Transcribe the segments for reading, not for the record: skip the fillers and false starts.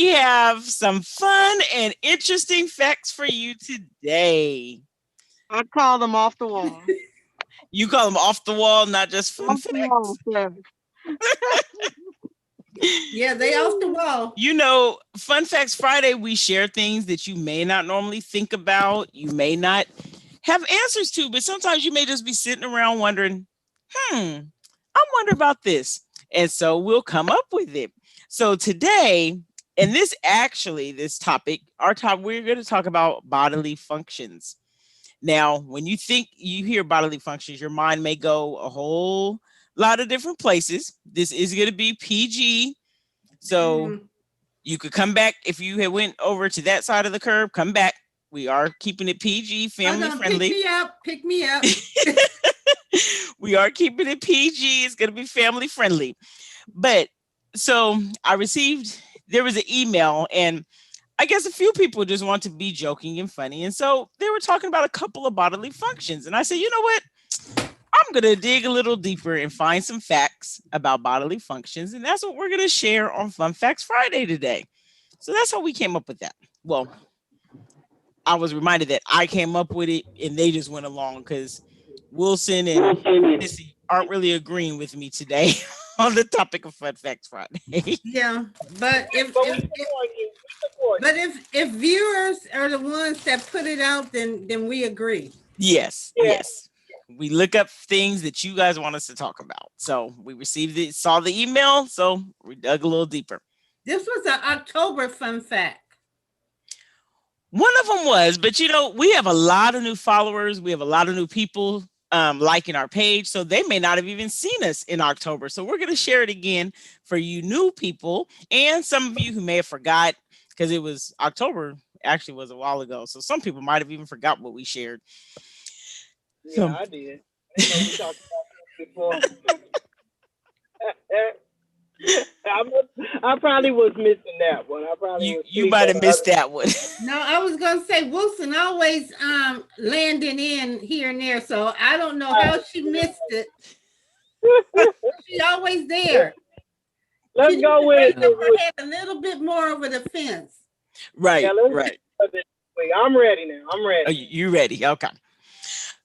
We have some fun and interesting facts for you today. I call them off the wall. You call them off the wall, not just fun Off the wall, facts. sir. Yeah, they off the wall. Fun Facts Friday, we share things that you may not normally think about. You may not have answers to, but sometimes you may just be sitting around wondering, I wonder about this. And so we'll come up with it. So today, and this topic, we're going to talk about bodily functions. Now, when you hear bodily functions, your mind may go a whole lot of different places. This is going to be PG. So you could come back if you had went over to that side of the curb, come back. We are keeping it PG, family friendly. Pick me up. We are keeping it PG. It's going to be family friendly. But so there was an email, and I guess a few people just want to be joking and funny. And so they were talking about a couple of bodily functions. And I said, you know what? I'm going to dig a little deeper and find some facts about bodily functions. And that's what we're going to share on Fun Facts Friday today. So that's how we came up with that. Well, I was reminded that I came up with it and they just went along because Wilson and Missy aren't really agreeing with me today on the topic of Fun Facts Friday. Yeah, but if viewers are the ones that put it out, then we agree. Yes. We look up things that you guys want us to talk about. So we saw the email, so we dug a little deeper. This was an October fun fact. One of them was, but we have a lot of new followers. We have a lot of new people liking our page. So they may not have even seen us in October. So we're going to share it again for you new people and some of you who may have forgot because it was October, actually was a while ago. So some people might have even forgot what we shared. Yeah, I did. I know we talked about this before. I probably was missing that one. You might have missed that one. No, I was gonna say Wilson always landing in here and there, so I don't know how she missed it. She's always there. Let's go with it. A little bit more over the fence. Right, right. I'm ready now. I'm ready. Oh, you ready? Okay.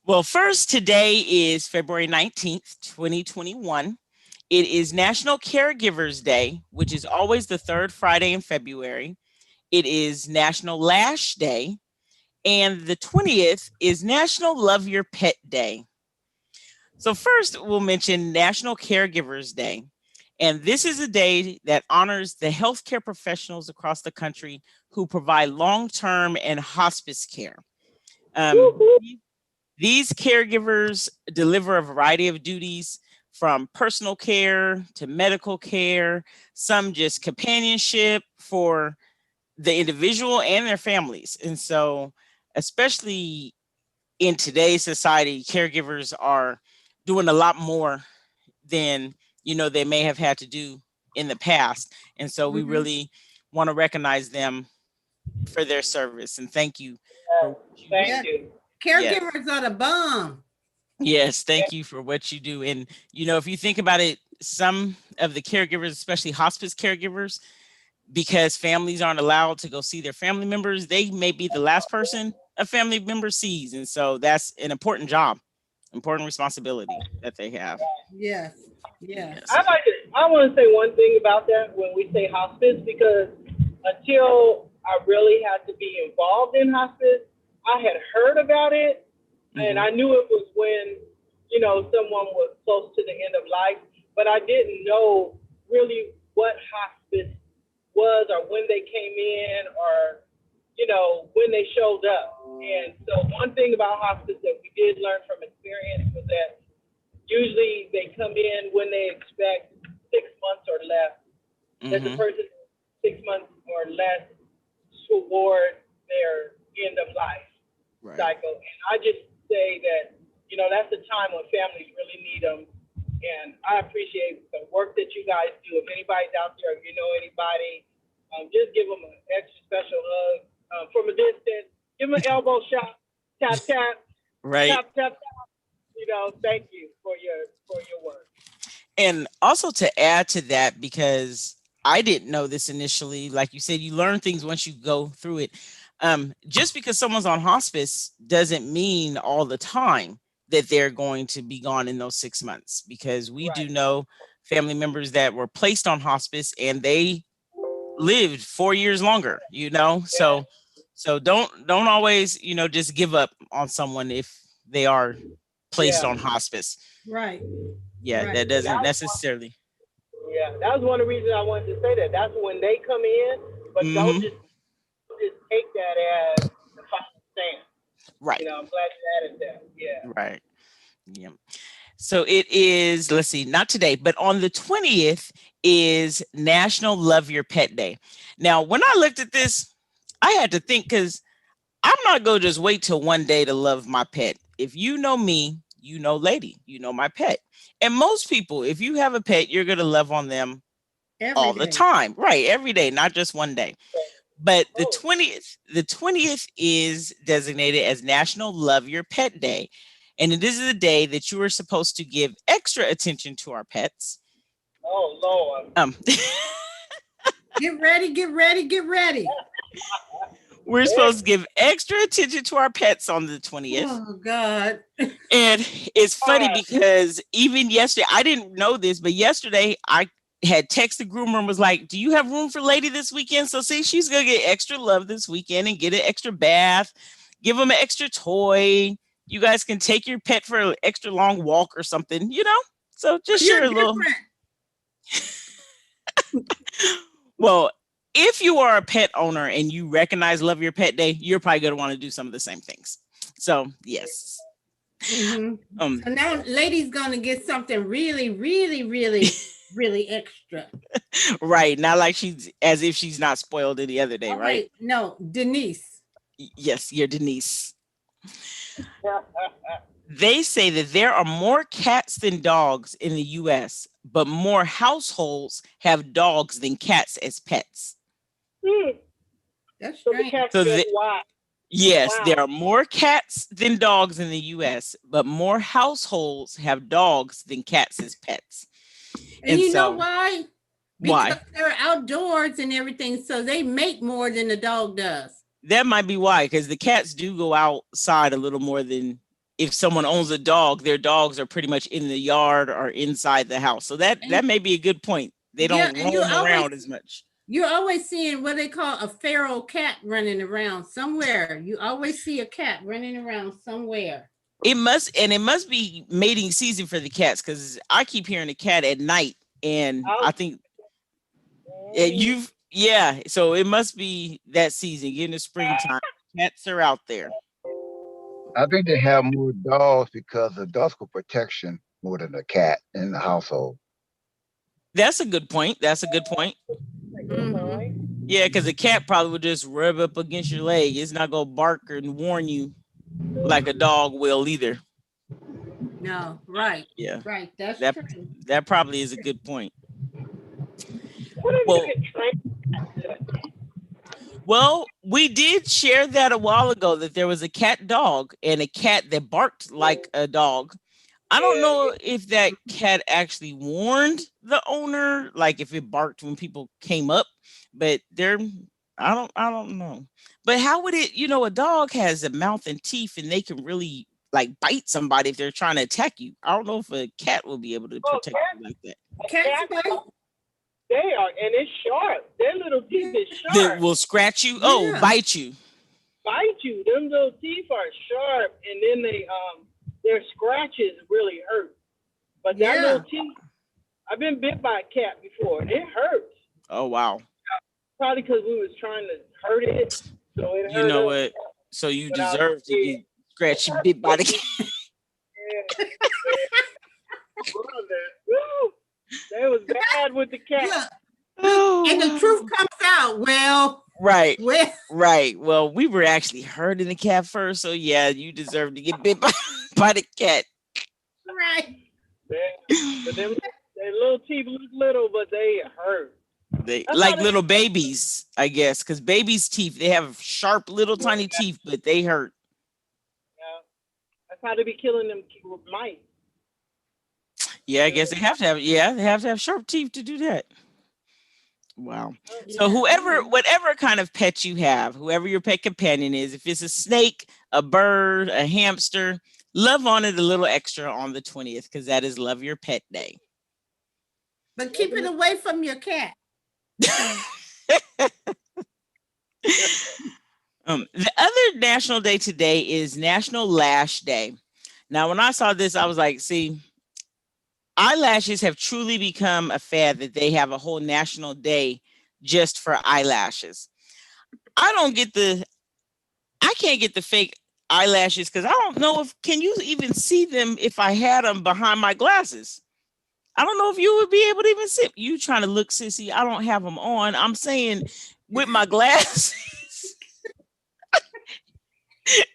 Well, first, today is February 19th, 2021. It is National Caregivers Day, which is always the third Friday in February. It is National Lash Day. And the 20th is National Love Your Pet Day. So first, we'll mention National Caregivers Day. And this is a day that honors the healthcare professionals across the country who provide long-term and hospice care. These caregivers deliver a variety of duties from personal care to medical care, some just companionship for the individual and their families. And so, especially in today's society, caregivers are doing a lot more than, they may have had to do in the past. And so we really want to recognize them for their service. And thank you. Thank you. Caregivers are the bomb. Yes, thank you for what you do. And, if you think about it, some of the caregivers, especially hospice caregivers, because families aren't allowed to go see their family members, they may be the last person a family member sees. And so that's an important job, important responsibility that they have. Yes. I want to say one thing about that when we say hospice, because until I really had to be involved in hospice, I had heard about it. And I knew it was when, someone was close to the end of life, but I didn't know really what hospice was or when they came in or, when they showed up. And so one thing about hospice that we did learn from experience was that usually they come in when they expect 6 months or less, that the person 6 months or less toward their end of life cycle. And I just say that, that's the time when families really need them. And I appreciate the work that you guys do. If anybody's out there, if you know anybody, just give them an extra special hug from a distance. Give them an elbow shot, tap, tap, right. Tap, tap, tap. Thank you for your work. And also to add to that, because I didn't know this initially. Like you said, you learn things once you go through it. Just because someone's on hospice doesn't mean all the time that they're going to be gone in those 6 months, because we Right. do know family members that were placed on hospice and they lived 4 years longer, you know? Yeah. So don't always, just give up on someone if they are placed Yeah. on hospice. Right. Yeah, Right. that And doesn't necessarily. yeah, that was one of the reasons I wanted to say that. That's when they come in, but don't Hmm. just take that as the final stand. Right, I'm glad you added that. Yeah. right. Yeah. So it is, let's see, not today, but on the 20th is National Love Your Pet Day. Now, when I looked at this, I had to think, because I'm not going to just wait till one day to love my pet. If you know me, you know Lady, you know my pet. And most people, if you have a pet, you're going to love on them Every all the day. time. Right, every day, not just one day. But the Oh, 20th, the 20th is designated as National Love Your Pet Day. And it is the day that you are supposed to give extra attention to our pets. oh Lord. Um, Get ready, get ready, get ready. we're supposed to give extra attention to our pets on the 20th. Oh God. And it's funny God. because even yesterday, I didn't know this, but yesterday I had texted the groomer and was like, "Do you have room for Lady this weekend?" So see, she's gonna get extra love this weekend and get an extra bath, give them an extra toy. You guys can take your pet for an extra long walk or something, you know? So just You're share a little. different. Well, if you are a pet owner and you recognize Love Your Pet Day, you're probably gonna want to do some of the same things. So yes. Mm-hmm. Um, So now Lady's gonna get something really, really, really, really extra. right. Not like she's as if she's not spoiled any other day, Oh right? wait, no, Denise. Yes, you're Denise. They say that there are more cats than dogs in the US, but more households have dogs than cats as pets. Hmm. That's So the strange. cat's So just wow. yes, there Wow. are more cats than dogs in the US, but more households have dogs than cats as pets. And And you know so why? Because why? they're outdoors and everything, so they make more than the dog does. That might be why, because the cats do go outside a little more than if someone owns a dog, their dogs are pretty much in the yard or inside the house. So that And may be a good point. They yeah, don't and roam around as much. you're always seeing what they call a feral cat running around somewhere. You always see a cat running around somewhere. It must be mating season for the cats, because I keep hearing the cat at night, and I'll, I think you've yeah. So it must be that season, getting the springtime. Cats are out there. I think they have more dogs because of dog protection more than a cat in the household. That's a good point. That's a good point. good Mm-hmm. point. Yeah, because a cat probably would just rub up against your leg. It's not gonna bark and warn you like a dog will either. No, right, Yeah, right. That's that true. that probably is a good point. What if you Well, get trained? well, we did share that a while ago, that there was a cat dog and a cat that barked like a dog. I don't Yeah, know if that cat actually warned the owner, like if it barked when people came up, but I don't know. But how would it, a dog has a mouth and teeth and they can really like bite somebody if they're trying to attack you. I don't know if a cat will be able to oh, protect you like that. Cats cats, bite. they are, and it's sharp. Their little teeth is That sharp. will scratch you. Oh, Yeah. bite you. Bite you. Them little teeth are sharp, and then their scratches really hurt. But that Yeah. little teeth, I've been bit by a cat before, and it hurts. Oh wow. Probably because we was trying to hurt it, so it You hurt know us. what? So you But I was deserve to scared. get scratched and bit by the cat. Yeah. Woo! They was bad with the cat. Yeah. Oh, And the truth comes out. right. Well, Right. Well, we were actually hurting the cat first, so yeah, you deserve to get bit by the cat. right. But them, their little teeth look little, but they hurt. They That's like how little babies, I guess, because babies' teeth, they have sharp little tiny teeth, but they hurt. that's how they be killing them mice. Yeah, I guess they have to have sharp teeth to do that. Wow. So Yeah. whatever kind of pet you have, whoever your pet companion is, if it's a snake, a bird, a hamster, love on it a little extra on the 20th because that is Love Your Pet Day. But keep it away from your cat. The other national day today is National Lash Day. Now, when I saw this, I was like, see, eyelashes have truly become a fad that they have a whole national day just for eyelashes. I can't get the fake eyelashes because I don't know if, can you even see them if I had them behind my glasses? I don't know if you would be able to even see. You trying to look, sissy. I don't have them on. I'm saying with my glasses.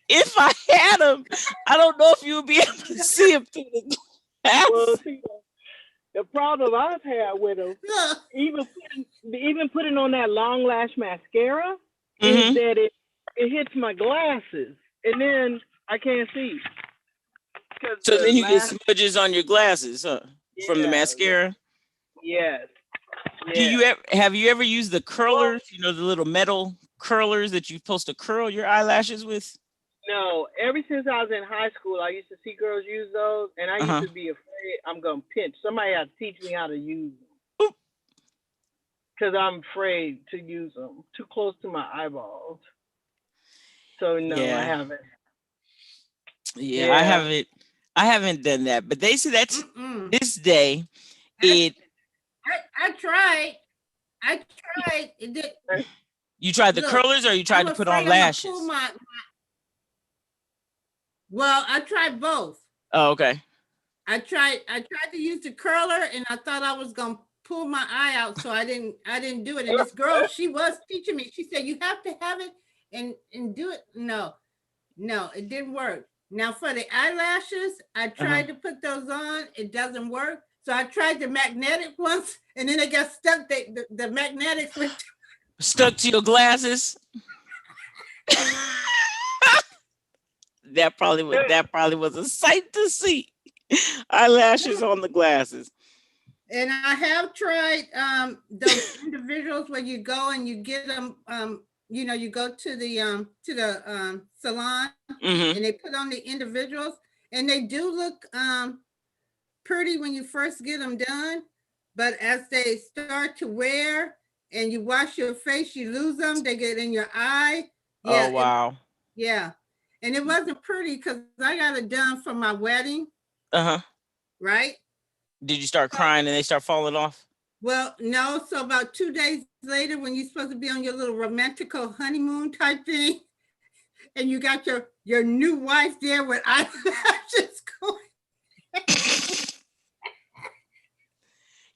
If I had them, I don't know if you would be able to see them through the glass. Well, see, the problem I've had with them, Look, even putting on that long lash mascara, is Mhm. that it hits my glasses, and then I can't see because So the then you get lash. smudges on your glasses, huh? From the Yeah, mascara. yes, Do yes. you ever have you ever used the Well, curlers? You know, the little metal curlers that you're supposed to curl your eyelashes with? no. Ever since I was in high school, I used to see girls use those, and I used Uh-huh. to be afraid I'm gonna pinch. Somebody had to teach me how to use them Oop. because I'm afraid to use them too close to my eyeballs. So no, I Yeah. haven't. Yeah, Yeah. I haven't done that. But they say that's mm-mm. this day I, it I tried. I tried. It did. you tried the Look, curlers or you tried I'm to put on afraid I'm gonna pull lashes? my. Well, I tried both. Oh, okay. I tried to use the curler and I thought I was gonna pull my eye out, so I didn't do it. And this girl, she was teaching me. She said, you have to have it and do it. No, no, it didn't work. Now for the eyelashes, I Uh-huh. tried to put those on, it doesn't work. So I tried the magnetic ones and then they got stuck. The magnetics went. Stuck to your glasses. That probably was a sight to see. Eyelashes on the glasses. And I have tried those individuals where you go and you get them. You go to the salon Hmm. and they put on the individuals, and they do look pretty when you first get them done. But as they start to wear and you wash your face, you lose them. They get in your eye. Oh Yeah, wow. yeah. And it wasn't pretty because I got it done for my wedding, Uh-huh. right? Did you start crying and they start falling off? Well, no. So about 2 days later, when you're supposed to be on your little romantical honeymoon type thing, and you got your new wife there with eyelashes going.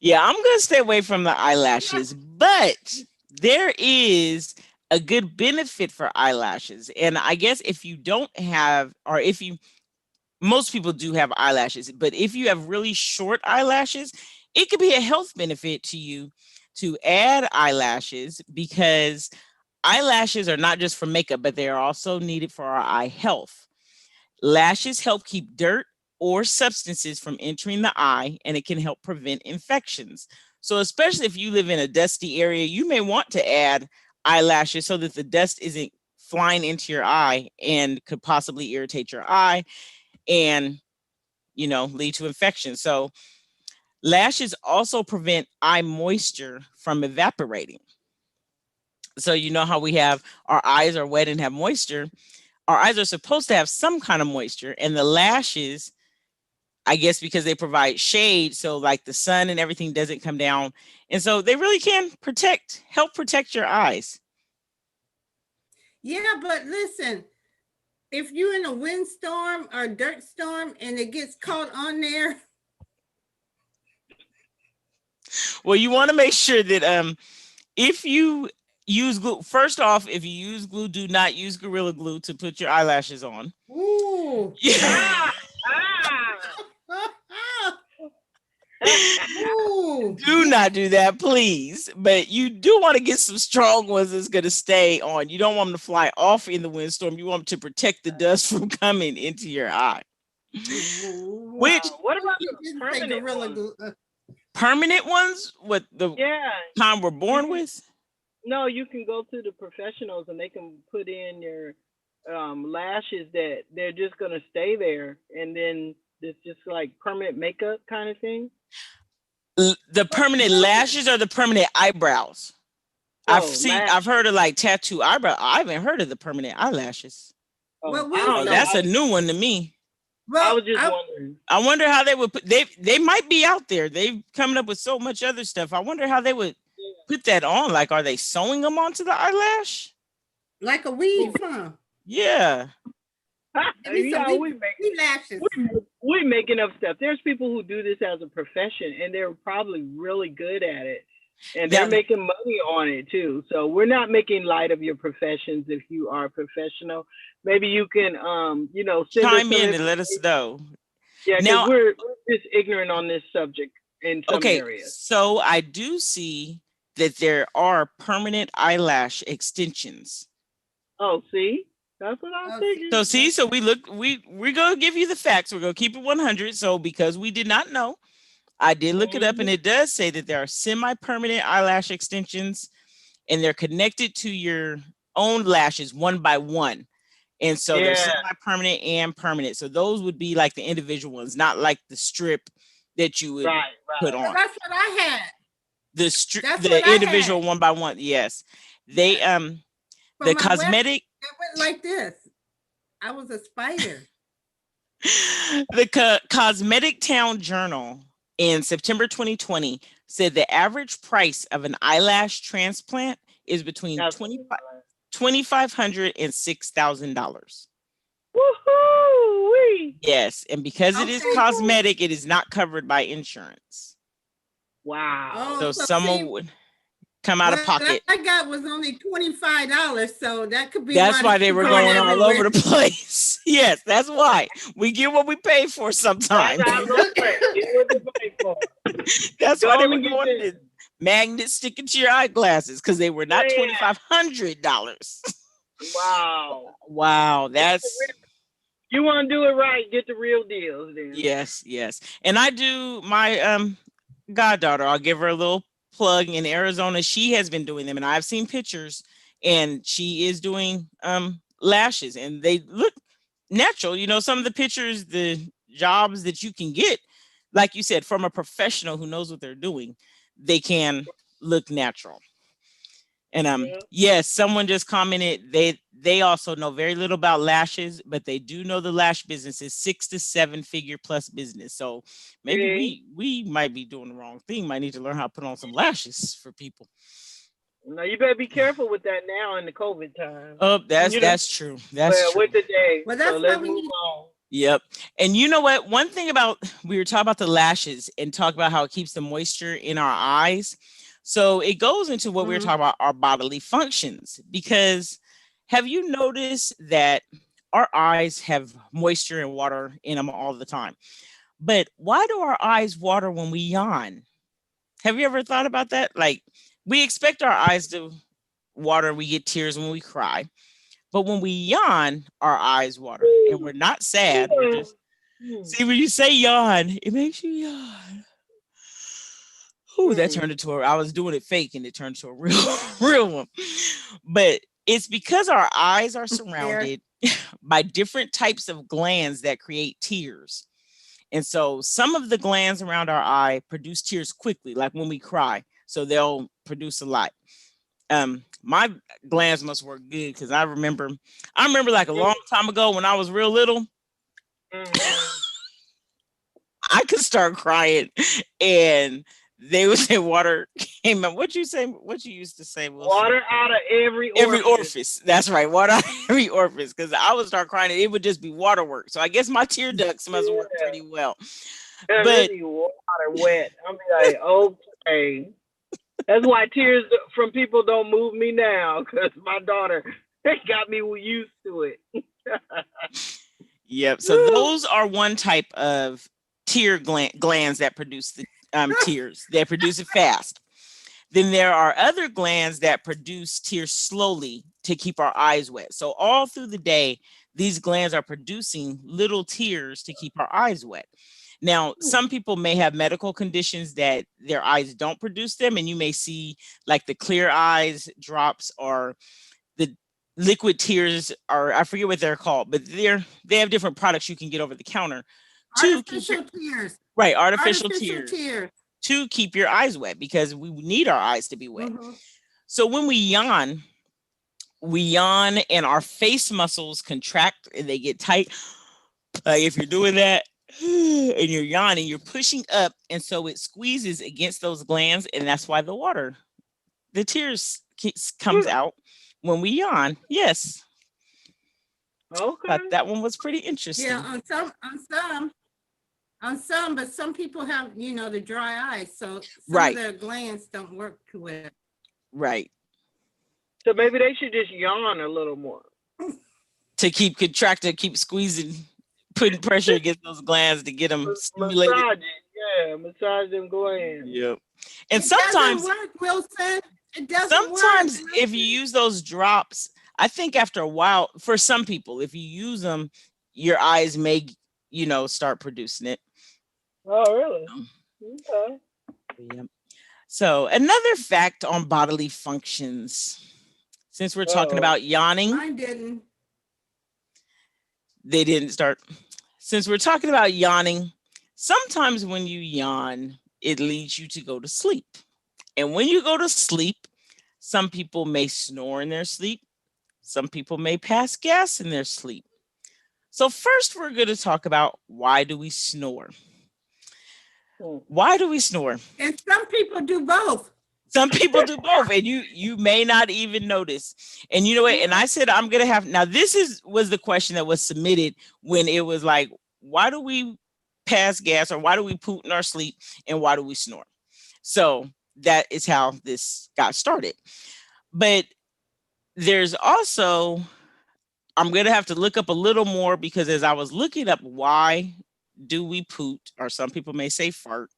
Yeah, I'm gonna stay away from the eyelashes, but there is a good benefit for eyelashes. And I guess if you don't have, or if you most people do have eyelashes, but if you have really short eyelashes, it could be a health benefit to you to add eyelashes because eyelashes are not just for makeup, but they are also needed for our eye health. Lashes help keep dirt or substances from entering the eye, and it can help prevent infections. So, especially if you live in a dusty area, you may want to add eyelashes so that the dust isn't flying into your eye and could possibly irritate your eye and lead to infection. So lashes also prevent eye moisture from evaporating. So you know how we have our eyes are wet and have moisture. Our eyes are supposed to have some kind of moisture, and the lashes, I guess, because they provide shade, so like the sun and everything doesn't come down, and so they really can help protect your eyes. Yeah, but listen, if you're in a windstorm or dirt storm and it gets caught on there, Well, you want to make sure that if you use glue, first off, if you use glue, do not use Gorilla Glue to put your eyelashes on. ooh, Yeah. Ah, ah. ooh, Do not do that, please. But you do want to get some strong ones that's going to stay on. You don't want them to fly off in the windstorm. You want them to protect the dust from coming into your eye. Which, wow. What about You the didn't say permanent gorilla ones? glue. permanent ones, what the Yeah. kind we're You born can, with? no, you can go to the professionals and they can put in your lashes that they're just gonna stay there, and then it's just like permanent makeup kind of thing. The permanent lashes or the permanent eyebrows? No, I've lashes. heard of like tattoo eyebrow. I haven't heard of the permanent eyelashes. Oh, What I was don't Oh, know. that? that's a new one to me. I Well, was just wondering. I wonder how they would put they might be out there. They've coming up with so much other stuff. I wonder how they would put that on. Like, are they sewing them onto the eyelash? like a weave, huh? Yeah. Give me some Yeah, weave lashes. we making up stuff. There's people who do this as a profession, and they're probably really good at it, and they're Now making money on it too. So we're not making light of your professions. If you are a professional, maybe you can, send us chime some in and let us information. know. Yeah, because Now, we're just ignorant on this subject in some okay, areas. so I do see that there are permanent eyelash extensions. Oh, see, that's what I'm Oh, thinking. So see, so we're gonna give you the facts. We're gonna keep it 100. So because we did not know, I did look it up, and Mhm. it does say that there are semi-permanent eyelash extensions, and they're connected to your own lashes one by one. And so they're Yeah, semi-permanent and permanent. So those would be like the individual ones, not like the strip that you would right, put right. well, on. that's what I had. That's what The I had. individual one by one. Yes. They Yes. For the my web, cosmetic it went like this. I was a spider. the Cosmetic Town Journal in September 2020 said the average price of an eyelash transplant is between That's 2,500 and $6,000. woohoo wee. Yes, and because it is Okay. cosmetic, it is not covered by insurance. Wow. Oh, So so someone see, would come out of what pocket. I got was only $25, so that could be That's why why they they were were going going all over everywhere. the place. Yes, that's why. We get what we pay for That's sometimes. absolutely right. Get what to pay for. That's Go why they on were and get going this. to magnets sticking to your eyeglasses because they were not Man, $2,500. wow. Wow, Get the that's real, you want to do it right, get the real deals then. yes, yes. And I do my goddaughter, I'll give her a little plug in Arizona. She has been doing them and I've seen pictures and she is doing lashes and they look natural. You know, some of the pictures, the jobs that you can get, like you said, from a professional who knows what they're doing, they can look natural. And Yeah. yes, someone just commented they also know very little about lashes, but they do know the lash business is 6 to 7 figure plus business. So maybe See? we might be doing the wrong thing. Might need to learn how to put on some lashes for people. Now you better be careful with that now in the COVID time. Oh, You know, that's true. That's well, true. with the day. Well, So that's why let's we move need. on. Yep. And you know what? One thing about we were talking about the lashes and talk about how it keeps the moisture in our eyes. So it goes into what we were Mhm. talking about our bodily functions because have you noticed that our eyes have moisture and water in them all the time? But why do our eyes water when we yawn? Have you ever thought about that? Like we expect our eyes to water, we get tears when we cry. But when we yawn, our eyes water and we're not sad. We're Yeah. just see when you say yawn, it makes you yawn. Ooh, that Hmm. turned into I was doing it fake and it turned to a real real one. But it's because our eyes are There. surrounded by different types of glands that create tears. And so some of the glands around our eye produce tears quickly, like when we cry. So they'll produce a lot. My glands must work good because I remember like a long time ago when I was real little, Hmm. I could start crying and they would say water came out. What you say? What you used to say, Wilson? Water out of every Every orifice. orifice. That's right. Water out of every orifice. Because I would start crying and it would just be waterwork. So I guess my tear ducts must work Yeah. pretty well. And But really water wet. I'm like, okay. That's why tears from people don't move me now, because my daughter got me used to it. yep. So those are one type of glands that produce the tears. They produce it fast. Then there are other glands that produce tears slowly to keep our eyes wet. So all through the day, these glands are producing little tears to keep our eyes wet. Now, some people may have medical conditions that their eyes don't produce them, and you may see like the clear eyes drops or the liquid tears, or I forget what they're called, but they have different products you can get over the counter to keep your Artificial tears. right artificial Artificial tears tears. to keep your eyes wet because we need our eyes to be wet. Mhm. So when we yawn and our face muscles contract and they get tight. Like if you're doing that and you're yawning, you're pushing up, and so it squeezes against those glands, and that's why the tears comes out when we yawn. Yes, Okay. but that one was pretty Yeah, interesting. on some, but some people have, the dry eyes, so some of Right, their glands don't work too well. right. So maybe they should just yawn a little more. To keep contracting, keep squeezing, putting pressure against those glands to get them stimulated. Massage it. Yeah, massage them glands. Yep. And It doesn't sometimes work, Wilson. It doesn't work. sometimes if you use those drops, I think after a while, for some people, if you use them, your eyes may, start producing it. Oh, really? Um, Okay. Yep. So another fact on bodily functions, since we're talking Uh-oh. about yawning, Mine didn't. they didn't start. Since we're talking about yawning, sometimes when you yawn, it leads you to go to sleep. And when you go to sleep, some people may snore in their sleep. Some people may pass gas in their sleep. So first we're going to talk about why do we snore? Hmm. Why do we snore? And some people do both. Some people do both, and you may not even notice. And you know what? And I said I'm gonna have now. Was the question that was submitted when it was like, why do we pass gas or why do we poop in our sleep and why do we snore? So that is how this got started. But there's also I'm gonna have to look up a little more because as I was looking up why do we poot, or some people may say fart,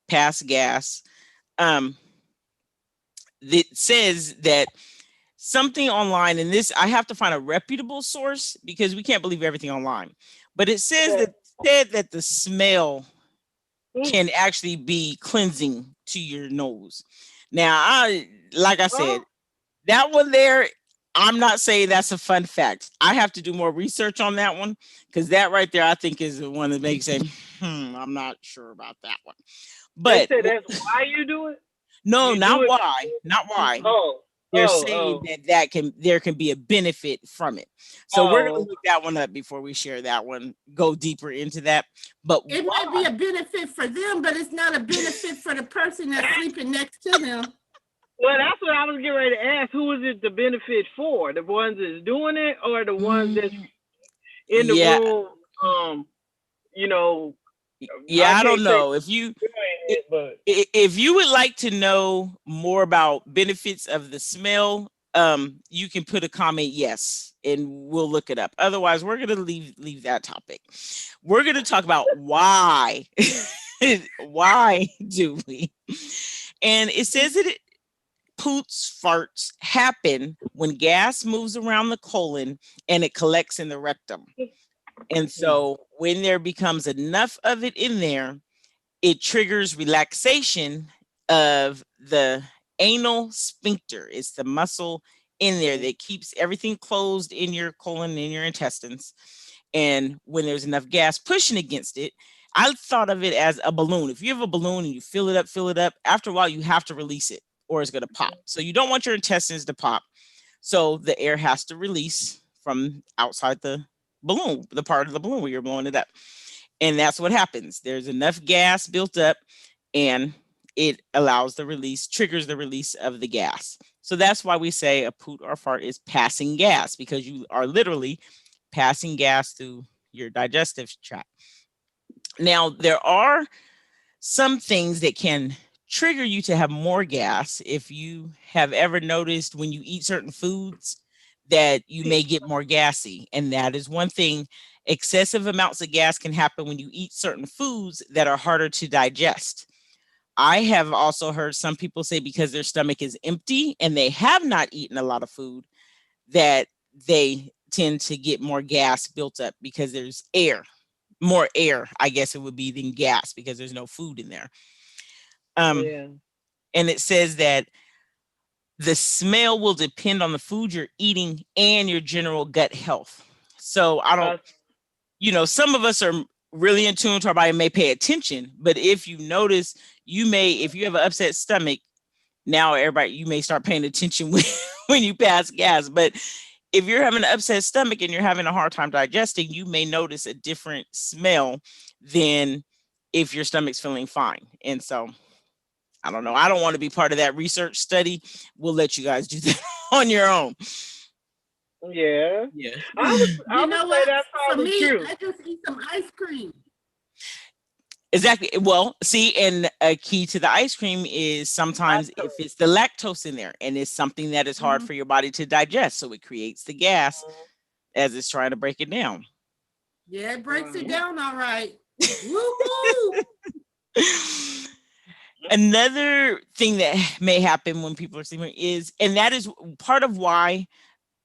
pass gas. Um, it says that something online, and this I have to find a reputable source because we can't believe everything online. But it says Okay. that the smell can actually be cleansing to your nose. Now, like I said, Oh, that one there, I'm not saying that's a fun fact. I have to do more research on that one because that right there, I think, is the one that makes it. I'm not sure about that one. they But say that's why you do it? no, You do not it? why, not why. Oh, They're oh, saying oh, that there can be a benefit from it. So we're gonna oh. look that one up before we share that one, go deeper into that. But It might be a benefit for them, but it's not a benefit for the person that's sleeping next to them. Well, that's what I was getting ready to ask. Who is it the benefit for? The ones that's doing it or the ones that's Mm, in the yeah, room? You know, I yeah, I don't can't say know if you doing i- it, but if you would like to know more about benefits of the smell, you can put a comment yes, and we'll look it up. Otherwise, we're gonna leave that topic. We're gonna talk about why. Why do we? And it says that poots, farts happen when gas moves around the colon and it collects in the rectum. And so when there becomes enough of it in there, it triggers relaxation of the anal sphincter. It's the muscle in there that keeps everything closed in your colon and in your intestines. And when there's enough gas pushing against it, I thought of it as a balloon. If you have a balloon and you fill it up, after a while you have to release it or it's going to pop. So you don't want your intestines to pop. So the air has to release from outside the balloon, the part of the balloon where you're blowing it up. And that's what happens. There's enough gas built up and it allows the release, triggers the release of the gas. So that's why we say a poot or fart is passing gas, because you are literally passing gas through your digestive tract. Now, there are some things that can trigger you to have more gas. If you have ever noticed when you eat certain foods that you may get more gassy, and that is one thing. Excessive amounts of gas can happen when you eat certain foods that are harder to digest. I have also heard some people say because their stomach is empty and they have not eaten a lot of food, that they tend to get more gas built up because there's air more air, I guess it would be, than gas because there's no food in there. Yeah. And it says that the smell will depend on the food you're eating and your general gut health. So I don't, some of us are really in tune to our body, may pay attention, but if you notice, if you have an upset stomach, now everybody, you may start paying attention when you pass gas. But if you're having an upset stomach and you're having a hard time digesting, you may notice a different smell than if your stomach's feeling fine. And so I don't know. I don't want to be part of that research study. We'll let you guys do that on your own. Yeah. Yeah. I would say that's For probably me, true. I just eat some ice cream. Exactly. Well, see, and a key to the ice cream is sometimes if it's the lactose in there and it's something that is hard for your body to digest. So it creates the gas as it's trying to break it down. Yeah, it breaks it down all right. Woo-hoo! Another thing that may happen when people are sleeping is, and that is part of why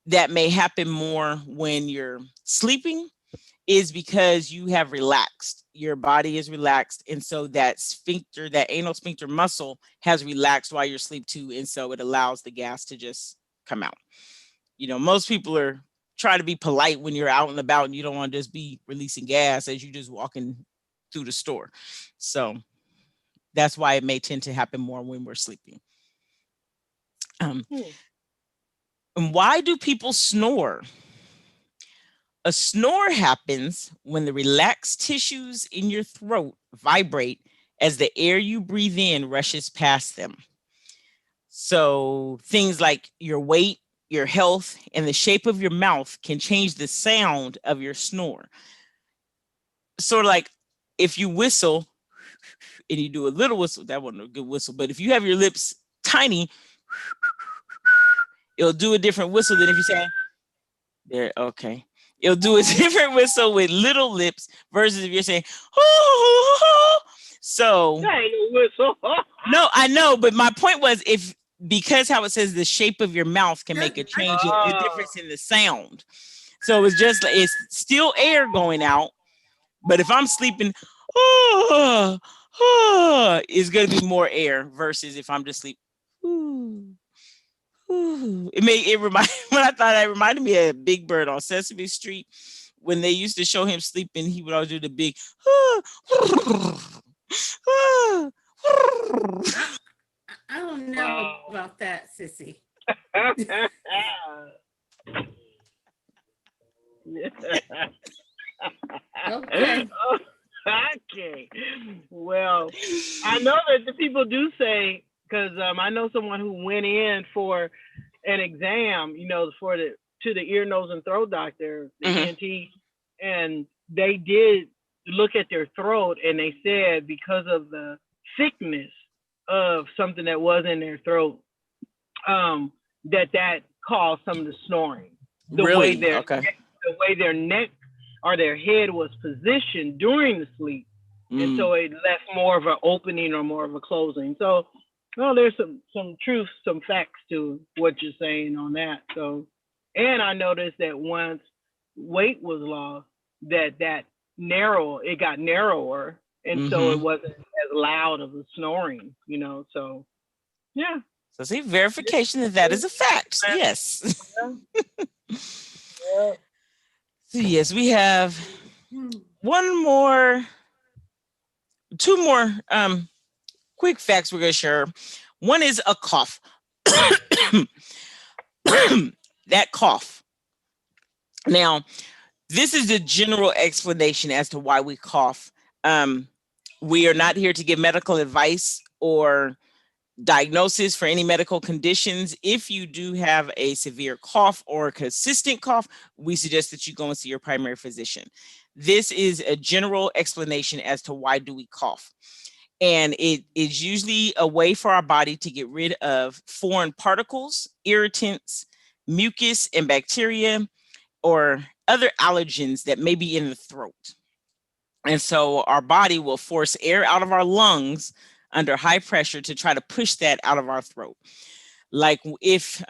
that may happen more when you're sleeping, is because you have relaxed. Your body is relaxed. And so that sphincter, that anal sphincter muscle has relaxed while you're asleep too. And so it allows the gas to just come out. Most people are trying to be polite when you're out and about and you don't want to just be releasing gas as you just walking through the store. So that's why it may tend to happen more when we're sleeping. And why do people snore? A snore happens when the relaxed tissues in your throat vibrate as the air you breathe in rushes past them. So things like your weight, your health, and the shape of your mouth can change the sound of your snore. Sort of like if you whistle and you do a little whistle, that wasn't a good whistle, but if you have your lips tiny, it'll do a different whistle than if you say, there, okay. It'll do a different whistle with little lips versus if you're saying, oh. So that ain't no whistle. No, I know, but my point was because how it says the shape of your mouth can make a change, a difference in the sound. So it's still air going out, but if I'm sleeping, it's gonna be more air versus if I'm just sleep. It reminded me of Big Bird on Sesame Street when they used to show him sleeping. He would always do the big. I don't know about that, sissy. Okay. Okay. Well, I know that the people do say, because I know someone who went in for an exam, to the ear, nose, and throat doctor, the ENT, and they did look at their throat, and they said because of the thickness of something that was in their throat, that caused some of the snoring. The way their neck or their head was positioned during the sleep. And so it left more of an opening or more of a closing. So, there's some truth, some facts to what you're saying on that. So, and I noticed that once weight was lost, that it got narrower. And so it wasn't as loud of a snoring, so yeah. So see, verification that is a fact. Yes. Yeah. So yes, we have two more quick facts we're going to share. One is a cough. That cough. Now, this is the general explanation as to why we cough. We are not here to give medical advice or diagnosis for any medical conditions. If you do have a severe cough or a consistent cough, we suggest that you go and see your primary physician. This is a general explanation as to why do we cough. And it is usually a way for our body to get rid of foreign particles, irritants, mucus, and bacteria, or other allergens that may be in the throat. And so our body will force air out of our lungs under high pressure to try to push that out of our throat. Like if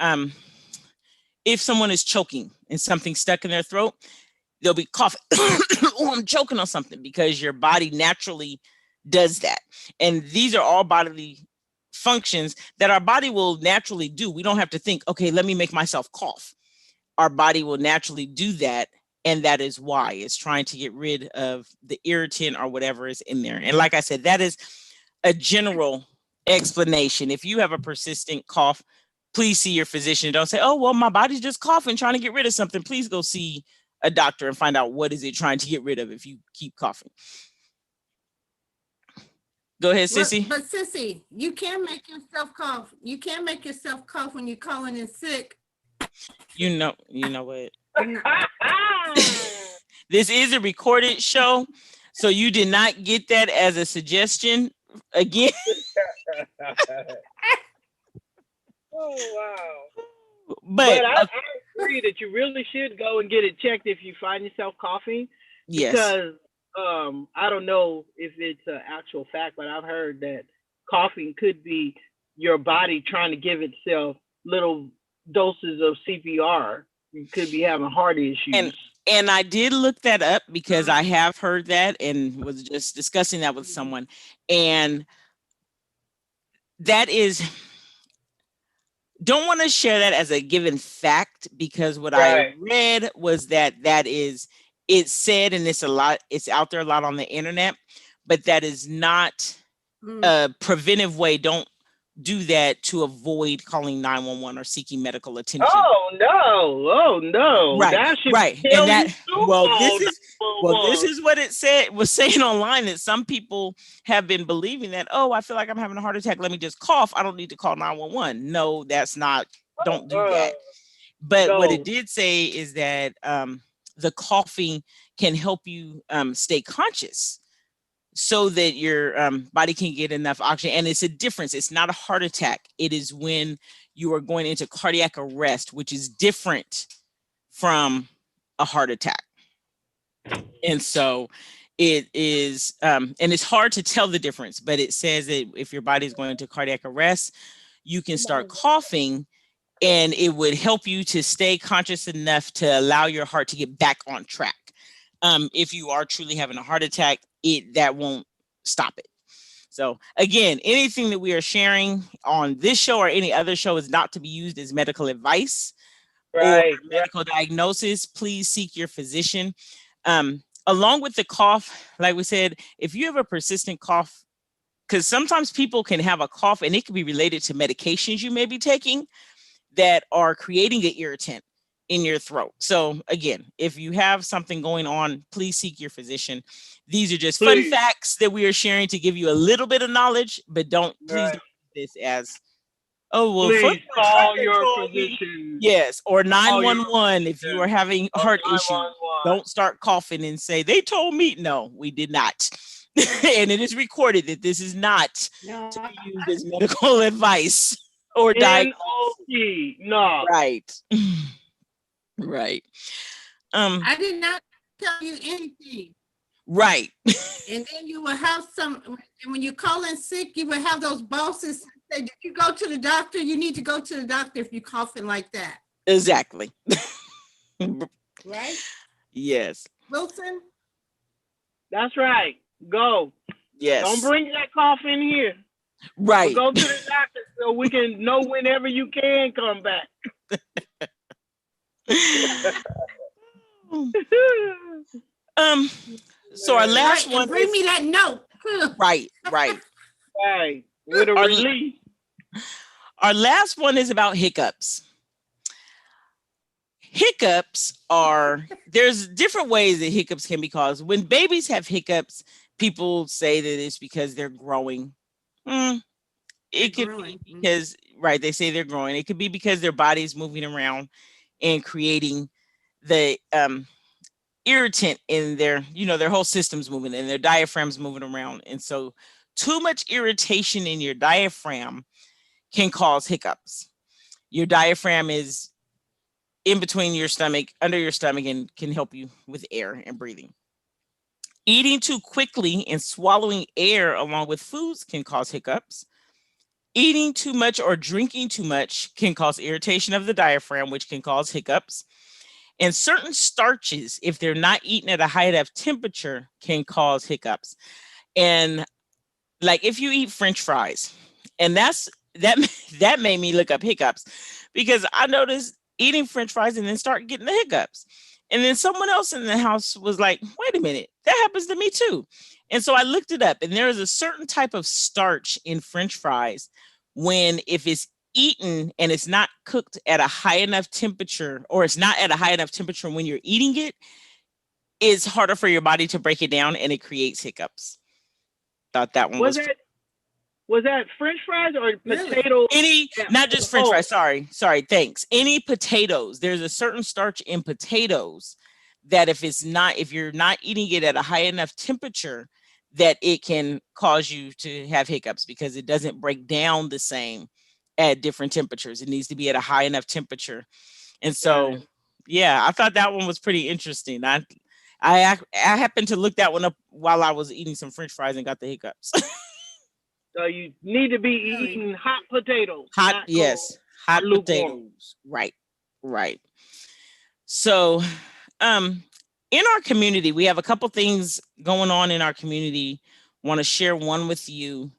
someone is choking and something's stuck in their throat, they'll be coughing. Oh, I'm choking on something, because your body naturally does that. And these are all bodily functions that our body will naturally do. We don't have to think, okay, let me make myself cough. Our body will naturally do that. And that is why it's trying to get rid of the irritant or whatever is in there. And like I said, that is a general explanation. If you have a persistent cough, please see your physician. Don't say, oh, well, my body's just coughing, trying to get rid of something. Please go see a doctor and find out what is it trying to get rid of if you keep coughing. Go ahead, Sissy. But Sissy, you can make yourself cough. You can make yourself cough when you're calling in sick. You know what? This is a recorded show, so you did not get that as a suggestion. Again. Oh, wow. But I agree that you really should go and get it checked if you find yourself coughing. yes. Because I don't know if it's an actual fact, but I've heard that coughing could be your body trying to give itself little doses of CPR. You could be having heart issues. And I did look that up, because I have heard that and was just discussing that with someone. And that is, don't want to share that as a given fact, because what I read was that is, it's said, and it's out there a lot on the internet, but that is not a preventive way. Don't do that to avoid calling 911 or seeking medical attention. Oh no. Right. That should right. tell And that, you this is what it was saying online, that some people have been believing that, oh, I feel like I'm having a heart attack, let me just cough, I don't need to call 911. No, that's not, don't do that. But what it did say is that the coughing can help you stay conscious, so that your body can get enough oxygen. And it's a difference. It's not a heart attack. It is when you are going into cardiac arrest, which is different from a heart attack. And so it is, and it's hard to tell the difference, but it says that if your body is going into cardiac arrest, you can start coughing, and it would help you to stay conscious enough to allow your heart to get back on track. If you are truly having a heart attack, that won't stop it. So again, anything that we are sharing on this show or any other show is not to be used as medical advice or medical diagnosis. Please seek your physician. Along with the cough, like we said, if you have a persistent cough, because sometimes people can have a cough and it can be related to medications you may be taking that are creating an irritant in your throat. So again, if you have something going on, please seek your physician. These are just fun facts that we are sharing to give you a little bit of knowledge, but please don't use this as, oh, well, please call your physician. Yes, or 911 if you are having heart issues. Don't start coughing and say, they told me. No, we did not. And it is recorded that this is not to be used as medical advice or diagnosis. No. Right. Right. I did not tell you anything. Right. And then you will have and when you call in sick, you will have those bosses say, did you go to the doctor? You need to go to the doctor if you're coughing like that. Exactly. Right? Yes. Wilson? That's right. Go. Yes. Don't bring that cough in here. Right. But go to the doctor so we can know whenever you can come back. So our last one, bring me that note. Right. With a release. Our last one is about hiccups. Hiccups there's different ways that hiccups can be caused. When babies have hiccups, people say that it's because they're growing. It could be because, they say they're growing. It could be because their body's moving around and creating the irritant in their whole system's moving and their diaphragm's moving around. And so too much irritation in your diaphragm can cause hiccups. Your diaphragm is in between your stomach, under your stomach, and can help you with air and breathing. Eating too quickly and swallowing air along with foods can cause hiccups. Eating too much or drinking too much can cause irritation of the diaphragm, which can cause hiccups. And certain starches, if they're not eaten at a high enough temperature, can cause hiccups. And like if you eat French fries, and that that made me look up hiccups because I noticed eating French fries and then start getting the hiccups. And then someone else in the house was like, wait a minute, that happens to me too. And so I looked it up, and there is a certain type of starch in French fries when if it's eaten and it's not cooked at a high enough temperature, or it's not at a high enough temperature when you're eating it, it's harder for your body to break it down and it creates hiccups. Thought that one Was was that French fries or Really? potatoes? any, that not was just French whole? fries. Sorry, thanks. Any potatoes. There's a certain starch in potatoes that if you're not eating it at a high enough temperature, that it can cause you to have hiccups because it doesn't break down the same at different temperatures. It needs to be at a high enough temperature. And Got so, it. yeah, I thought that one was pretty interesting. I happened to look that one up while I was eating some French fries and got the hiccups. So you need to be Really? eating hot potatoes, Hot, not cold yes, or hot lukewarm. potatoes. Right, right. So, um, in our community, we have a couple things going on in our community. Want to share one with you,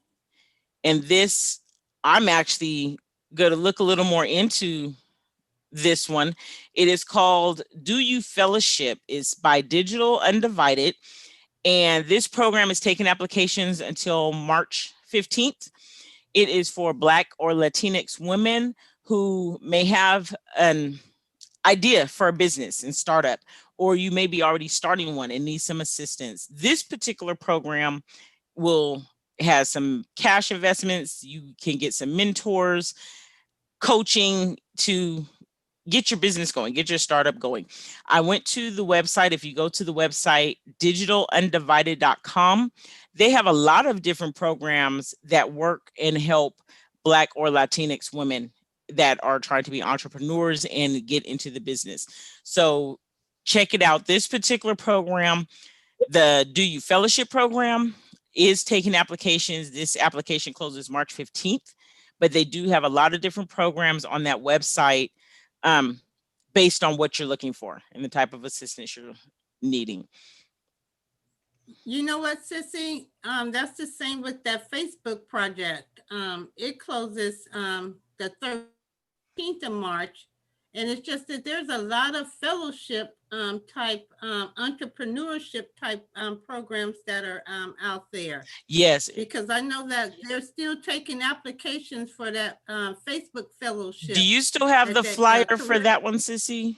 and this I'm actually going to look a little more into this one. It is called Do You Fellowship. It's by Digital Undivided. And this program is taking applications until March 15th. It is for Black or Latinx women who may have an idea for a business and startup, or you may be already starting one and need some assistance. This particular program will has some cash investments. You can get some mentors, coaching to get your business going, get your startup going. I went to the website. If you go to the website, digitalundivided.com, they have a lot of different programs that work and help Black or Latinx women that are trying to be entrepreneurs and get into the business. So check it out. This particular program, the Do You Fellowship program, is taking applications. This application closes March 15th, but they do have a lot of different programs on that website, um, based on what you're looking for and the type of assistance you're needing. You know what, Sissy? That's the same with that Facebook project. It closes the 13th of March. And it's just that there's a lot of fellowship type, entrepreneurship type programs that are out there. Yes. Because I know that they're still taking applications for that Facebook fellowship. Do you still have at the that, flyer for career. that one, Sissy?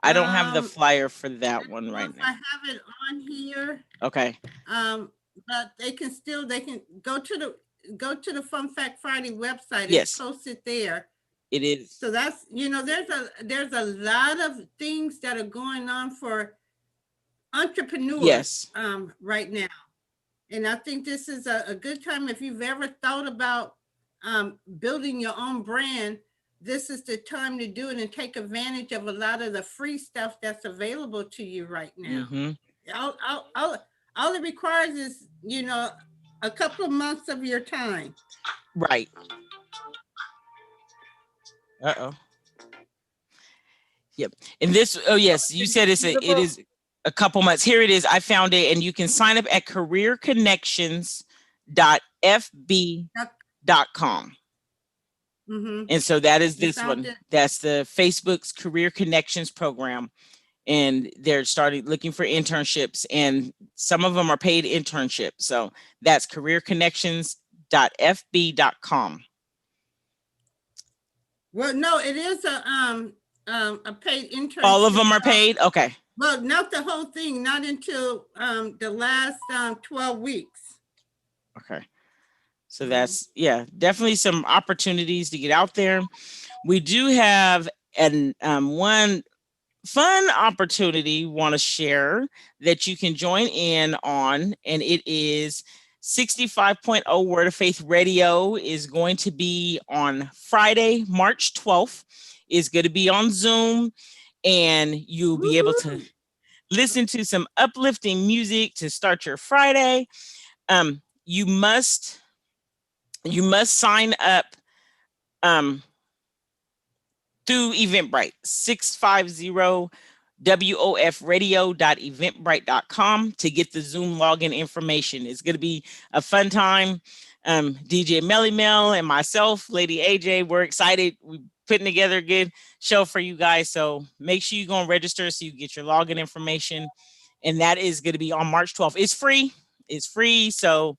I don't have the Um, flyer for I that don't one know right if now. I have it on here. Okay. But they can go to the Fun Fact Friday website. It's Yes, posted there. it is. So that's, there's a lot of things that are going on for entrepreneurs Yes. right now. And I think this is a good time if you've ever thought about building your own brand. This is the time to do it and take advantage of a lot of the free stuff that's available to you right now. Mm-hmm. All it requires is, a couple of months of your time. Right. Uh-oh. Yep. And this, oh yes, you said it is a couple months. Here it is. I found it, and you can sign up at careerconnections.fb.com. Mm-hmm. And so that is You this found one. it? That's the Facebook's Career Connections program. And they're starting looking for internships, and some of them are paid internships. So that's careerconnections.fb.com. Well, no, it is a paid internship. All of them are paid? Okay. Well, not the whole thing, not until the last 12 weeks. Okay. So that's, yeah, definitely some opportunities to get out there. We do have one fun opportunity want to share that you can join in on, and it is 65.0 Word of Faith Radio is going to be on Friday, March 12th. Is going to be on Zoom, and you'll be able to listen to some uplifting music to start your Friday. You must sign up. through Eventbrite, 650wofradio.eventbrite.com to get the Zoom login information. It's going to be a fun time. DJ Melly Mel and myself, Lady AJ, we're excited. We're putting together a good show for you guys. So make sure you go and register so you get your login information. And that is going to be on March 12th. It's free. It's free. So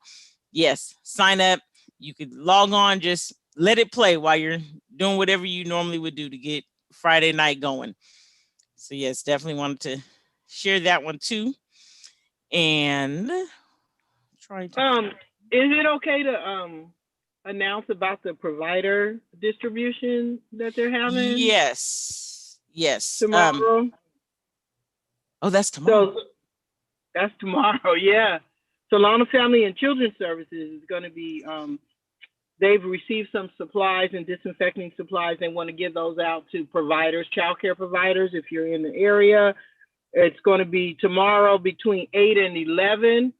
yes, sign up. You could log on, just let it play while you're doing whatever you normally would do to get Friday night going. So yes, definitely wanted to share that one too. And try to is it okay to announce about the provider distribution that they're having? Yes. Tomorrow. Oh, that's tomorrow. So that's tomorrow, yeah. Solana Family and Children's Services is going to be, they've received some supplies and disinfecting supplies. They want to give those out to providers, childcare providers, if you're in the area. It's going to be tomorrow between 8 and 11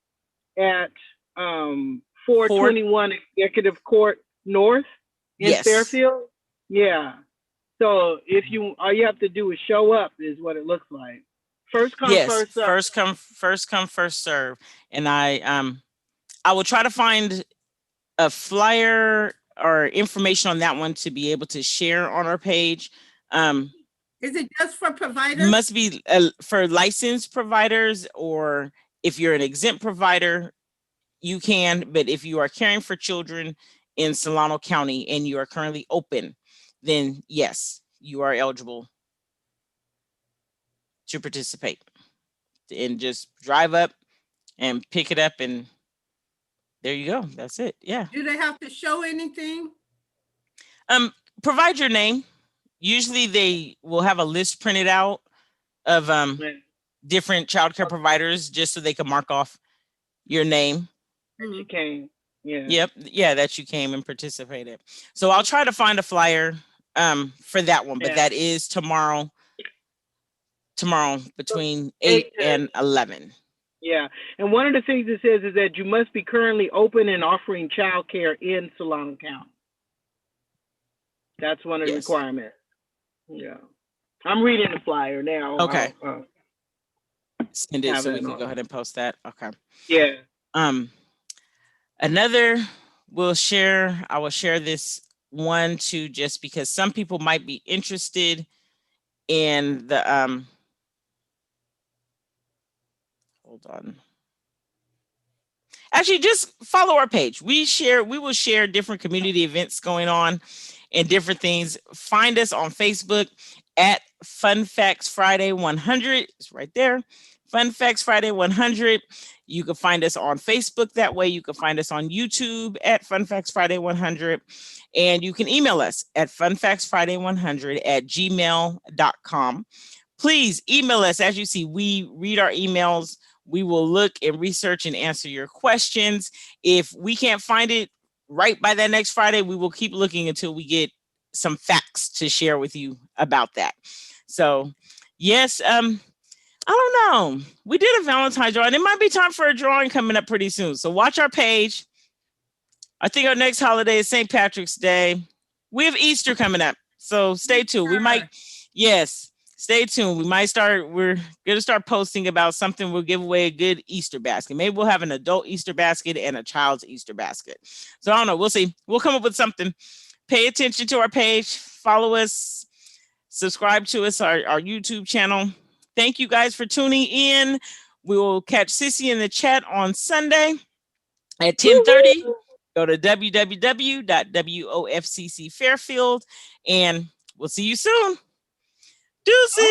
at 421 Executive Court North in Fairfield. Yeah. So if you, all you have to do is show up is what it looks like. First come, first serve. First come, first serve. And I will try to find a flyer or information on that one to be able to share on our page. Is it just for providers? Must be for licensed providers, or if you're an exempt provider, you can. But if you are caring for children in Solano County and you are currently open, then yes, you are eligible to participate. And just drive up and pick it up, and there you go. That's it. Yeah. Do they have to show anything? Provide your name. Usually they will have a list printed out of different childcare providers just so they can mark off your name. That you came. Yeah. Yep. Yeah, that you came and participated. So I'll try to find a flyer for that one, but that is tomorrow between 8 and 11. Yeah. And one of the things it says is that you must be currently open and offering childcare in Solano County. That's one of the requirements. Yeah. I'm reading the flyer now. Okay. Send it so we can go ahead and post that. Okay. Yeah. Another I will share this one too, just because some people might be interested in the hold on. Actually, just follow our page. We will share different community events going on and different things. Find us on Facebook at Fun Facts Friday 100. It's right there. Fun Facts Friday 100. You can find us on Facebook that way. You can find us on YouTube at Fun Facts Friday 100. And you can email us at funfactsfriday100@gmail.com. Please email us. As you see, we read our emails. We will look and research and answer your questions. If we can't find it right by that next Friday, we will keep looking until we get some facts to share with you about that. So yes, I don't know. We did a Valentine's draw, and it might be time for a drawing coming up pretty soon. So watch our page. I think our next holiday is St. Patrick's Day. We have Easter coming up, so stay tuned. We might, stay tuned. We're going to start posting about something. We'll give away a good Easter basket. Maybe we'll have an adult Easter basket and a child's Easter basket. So I don't know. We'll see. We'll come up with something. Pay attention to our page. Follow us. Subscribe to us, our YouTube channel. Thank you guys for tuning in. We will catch Sissy in the chat on Sunday at 10:30. Go to www.wofccfairfield, and we'll see you soon. Deuces.